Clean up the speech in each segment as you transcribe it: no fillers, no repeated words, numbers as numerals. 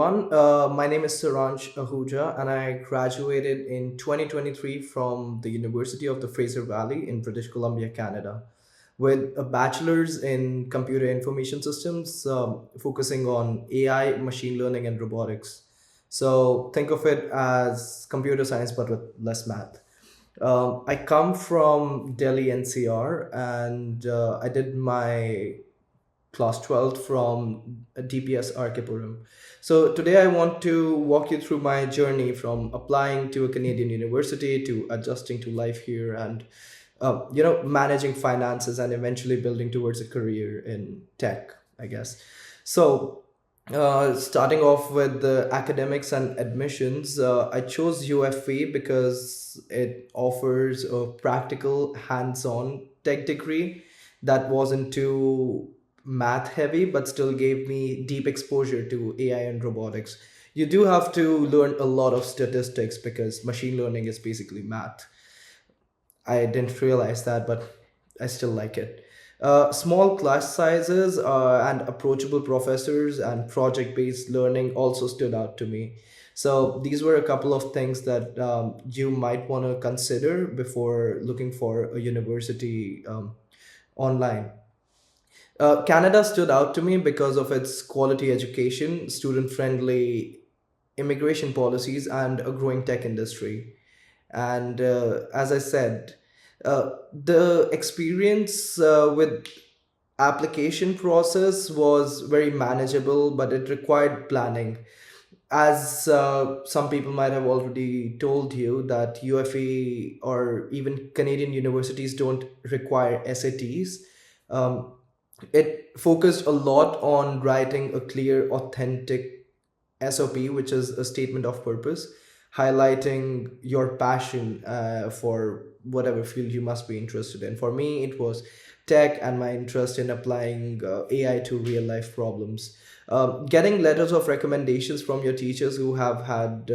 everyone. My name is Saransh Ahuja, and I graduated in 2023 from the University of the Fraser Valley in British Columbia, Canada, with a bachelor's in computer information systems, focusing on AI, machine learning, and robotics. So think of it as computer science, but with less math. I come from Delhi NCR, and I did my class 12th from DPS Archipuram. So today I want to walk you through my journey from applying to a Canadian university to adjusting to life here and managing finances and eventually building towards a career in tech, I guess. So starting off with the academics and admissions, I chose UFV because it offers a practical, hands-on tech degree that wasn't too math heavy, but still gave me deep exposure to AI and robotics. You do have to learn a lot of statistics because machine learning is basically math. I didn't realize that, but I still like it. Small class sizes and approachable professors and project based learning also stood out to me. So, these were a couple of things that you might want to consider before looking for a university online. Canada stood out to me because of its quality education, student friendly immigration policies, and a growing tech industry. And as I said, the experience with application process was very manageable, but it required planning. As some people might have already told you that UFE or even Canadian universities don't require SATs. Um, it focused a lot on writing a clear, authentic SOP, which is a statement of purpose, highlighting your passion for whatever field you must be interested in. For me, it was tech and my interest in applying AI to real life problems. Getting letters of recommendations from your teachers who have had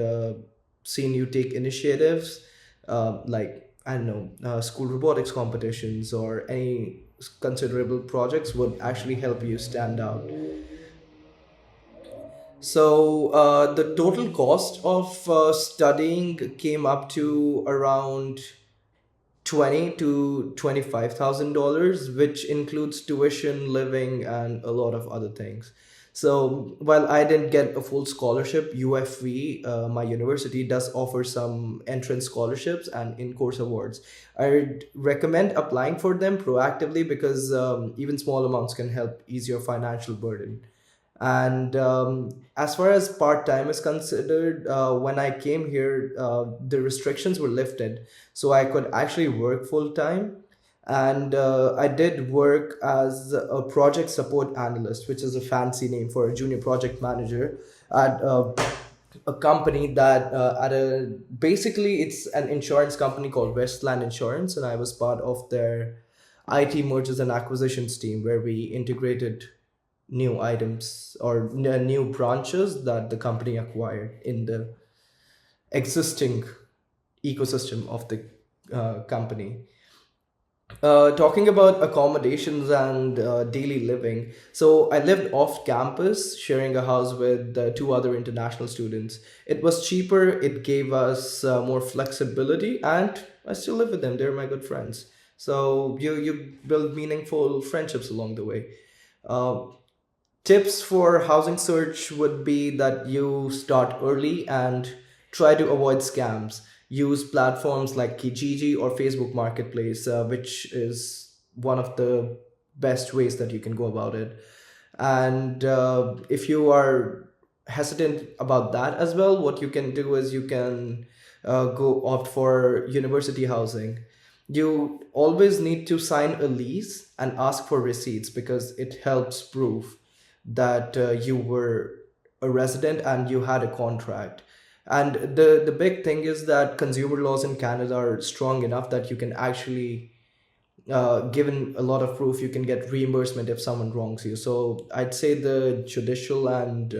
seen you take initiatives, like, I don't know, school robotics competitions or any considerable projects would actually help you stand out. So the total cost of studying came up to around 20 to 25,000 dollars, which includes tuition, living, and a lot of other things. So while I didn't get a full scholarship, UFV, my university, does offer some entrance scholarships and in-course awards. I'd recommend applying for them proactively because even small amounts can help ease your financial burden. And as far as part time is considered, when I came here, the restrictions were lifted, so I could actually work full time. And I did work as a project support analyst, which is a fancy name for a junior project manager at a company that at a basically it's an insurance company called Westland Insurance, and I was part of their IT mergers and acquisitions team where we integrated new items or new branches that the company acquired in the existing ecosystem of the company. Talking about accommodations and daily living. So I lived off campus, sharing a house with two other international students. It was cheaper, it gave us more flexibility, and I still live with them. They're my good friends. So you build meaningful friendships along the way. Uh, Tips for housing search would be that you start early and try to avoid scams. Use platforms like Kijiji or Facebook Marketplace, which is one of the best ways that you can go about it. And if you are hesitant about that as well, what you can do is you can go opt for university housing. You always need to sign a lease and ask for receipts because it helps prove that you were a resident and you had a contract. And the big thing is that consumer laws in Canada are strong enough that you can actually, given a lot of proof, you can get reimbursement if someone wrongs you. So I'd say the judicial and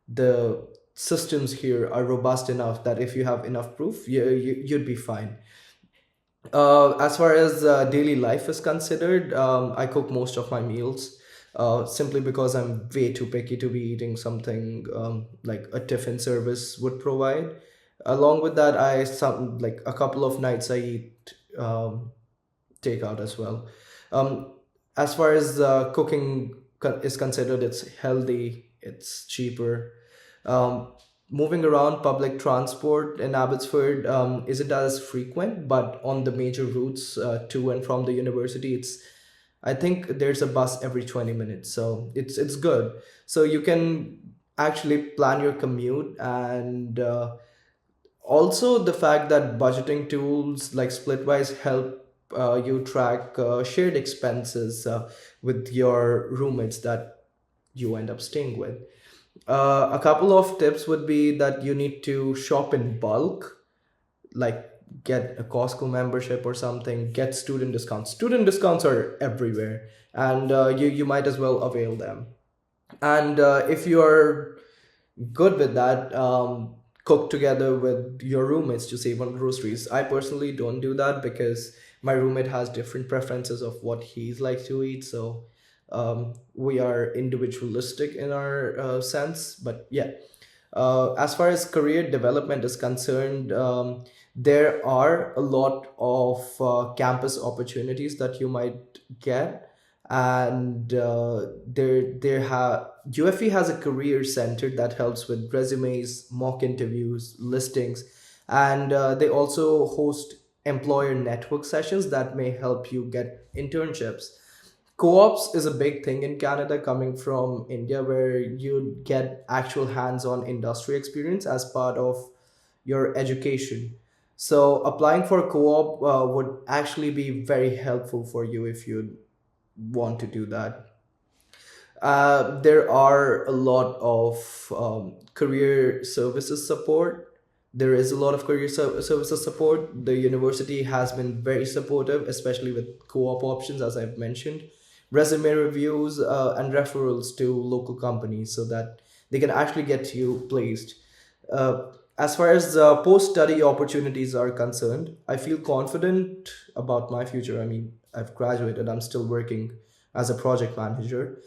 the systems here are robust enough that if you have enough proof, you'd be fine. As far as daily life is considered, I cook most of my meals. simply because I'm way too picky to be eating something like a tiffin service would provide. Along with that, I some like a couple of nights I eat takeout as well. Um, as far as cooking is considered, it's healthy, it's cheaper. Um, Moving around public transport in Abbotsford isn't as frequent, but on the major routes to and from the university, I think there's a bus every 20 minutes, so it's good. So you can actually plan your commute, and also the fact that budgeting tools like Splitwise help you track shared expenses with your roommates that you end up staying with. A couple of tips would be that you need to shop in bulk, like get a Costco membership or something, get student discounts. Student discounts are everywhere, and you might as well avail them. And if you're good with that, cook together with your roommates to save on groceries. I personally don't do that because my roommate has different preferences of what he's like to eat. So we are individualistic in our sense. But yeah, as far as career development is concerned, there are a lot of campus opportunities that you might get, and there have UFE has a career center that helps with resumes, mock interviews, listings, and they also host employer network sessions that may help you get internships. Co-ops is a big thing in Canada, coming from India, where you get actual hands-on industry experience as part of your education. So applying for a co-op would actually be very helpful for you if you want to do that. There are a lot of career services support. There is a lot of services support. The university has been very supportive, especially with co-op options, as I've mentioned, resume reviews, and referrals to local companies so that they can actually get you placed. As far as post-study opportunities are concerned, I feel confident about my future. I mean, I've graduated. I'm still working as a project manager.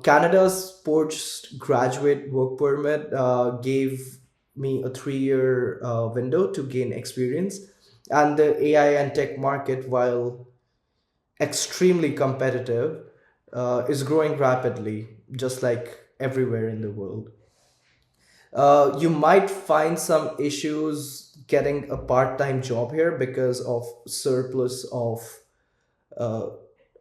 Canada's postgraduate work permit gave me a 3 year window to gain experience, and the AI and tech market, while extremely competitive, is growing rapidly, just like everywhere in the world. You might find some issues getting a part-time job here because of surplus of uh,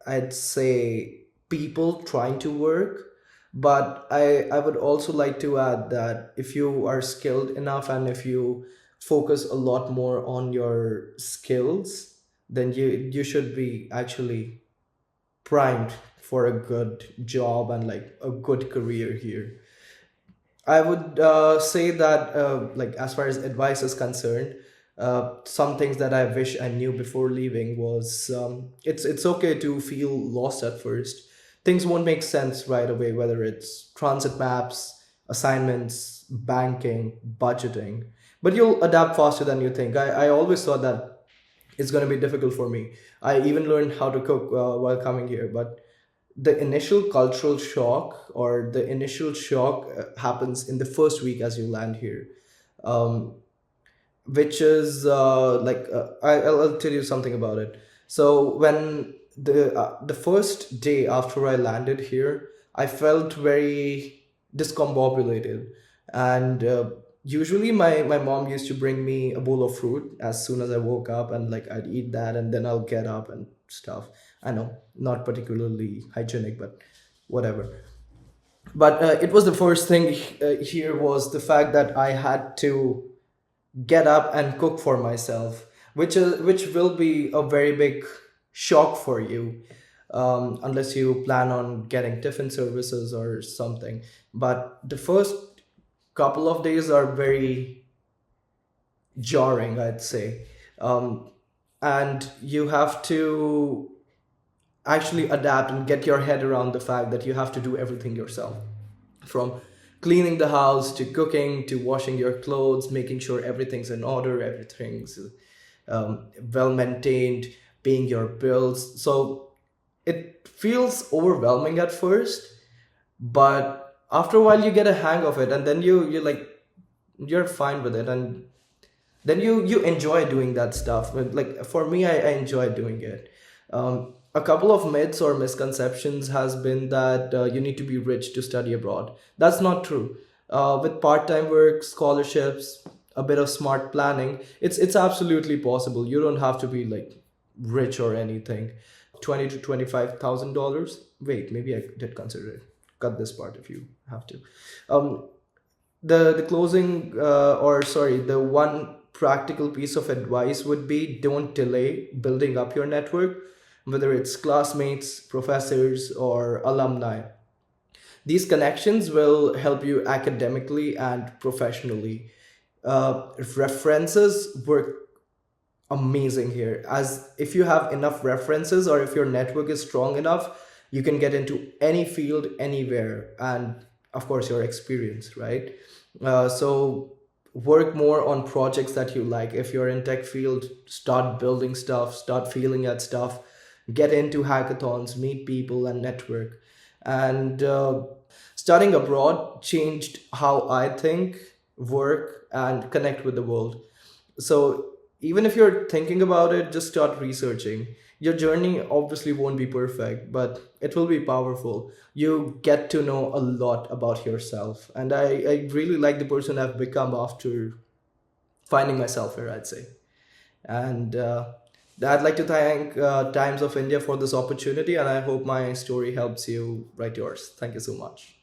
I'd say people trying to work. But I would also like to add that if you are skilled enough and if you focus a lot more on your skills, then you should be actually primed for a good job and like a good career here. I would say that, like, as far as advice is concerned, some things that I wish I knew before leaving was it's okay to feel lost at first. Things won't make sense right away, whether it's transit maps, assignments, banking, budgeting, but you'll adapt faster than you think. I always thought that it's going to be difficult for me. I even learned how to cook while coming here, but the initial cultural shock or the initial shock happens in the first week as you land here, um, which is I'll tell you something about it. So when the first day after I landed here, I felt very discombobulated, and usually my mom used to bring me a bowl of fruit as soon as I woke up, and like I'd eat that, and then I'll get up and stuff. I know, not particularly hygienic, but whatever. But it was the first thing here was the fact that I had to get up and cook for myself, which will be a very big shock for you, unless you plan on getting tiffin services or something. But the first couple of days are very jarring, I'd say, and you have to actually adapt and get your head around the fact that you have to do everything yourself, from cleaning the house to cooking to washing your clothes, making sure everything's in order, everything's well maintained, paying your bills. So it feels overwhelming at first, but after a while you get a hang of it, and then you're like, you're fine with it, and then you enjoy doing that stuff. Like for me, I enjoy doing it. A couple of myths or misconceptions has been that you need to be rich to study abroad. That's not true. With part-time work, scholarships, a bit of smart planning, it's absolutely possible. You don't have to be like rich or anything. 20 to 25 thousand dollars. Wait, maybe I did consider it. Cut this part if you have to. Um, the closing or sorry, the one practical piece of advice would be, don't delay building up your network, whether it's classmates, professors, or alumni. These connections will help you academically and professionally. References work amazing here, as if you have enough references or if your network is strong enough, you can get into any field anywhere, and of course your experience, right? So work more on projects that you like. If you're in tech field, start building stuff, start feeling at stuff, get into hackathons, meet people and network. And studying abroad changed how I think, work, and connect with the world. So even if you're thinking about it, just start researching. Your journey obviously won't be perfect, but it will be powerful. You get to know a lot about yourself. And I really like the person I've become after finding myself here, I'd say. And I'd like to thank Times of India for this opportunity, and I hope my story helps you write yours. Thank you so much.